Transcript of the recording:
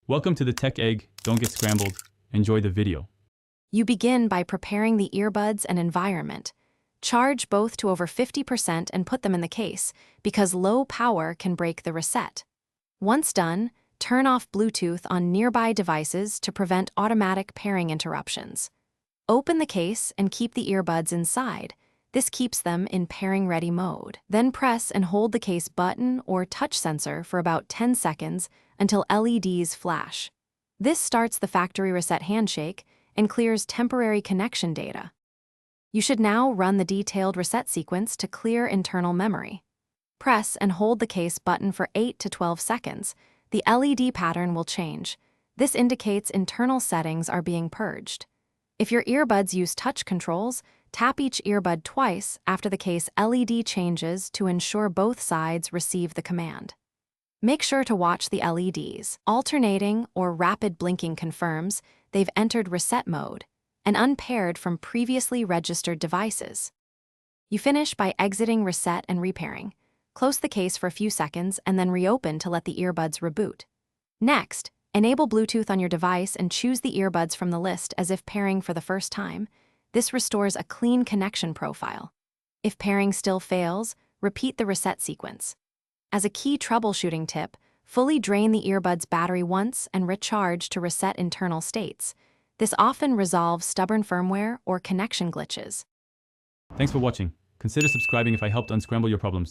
Welcome to the Tech Egg. Don't get scrambled. Enjoy the video. You begin by preparing the earbuds and environment. Charge both to over 50% and put them in the case, because low power can break the reset. Once done, turn off Bluetooth on nearby devices to prevent automatic pairing interruptions. Open the case and keep the earbuds inside. This keeps them in pairing-ready mode. Then press and hold the case button or touch sensor for about 10 seconds until LEDs flash. This starts the factory reset handshake and clears temporary connection data. You should now run the detailed reset sequence to clear internal memory. Press and hold the case button for 8 to 12 seconds. The LED pattern will change. This indicates internal settings are being purged. If your earbuds use touch controls, tap each earbud twice after the case LED changes to ensure both sides receive the command. Make sure to watch the LEDs. Alternating or rapid blinking confirms they've entered reset mode and unpaired from previously registered devices. You finish by exiting reset and repairing. Close the case for a few seconds and then reopen to let the earbuds reboot. Next, enable Bluetooth on your device and choose the earbuds from the list as if pairing for the first time. This restores a clean connection profile. If pairing still fails, repeat the reset sequence. As a key troubleshooting tip, fully drain the earbuds battery once and recharge to reset internal states. This often resolves stubborn firmware or connection glitches. Thanks for watching. Consider subscribing if I helped unscramble your problems.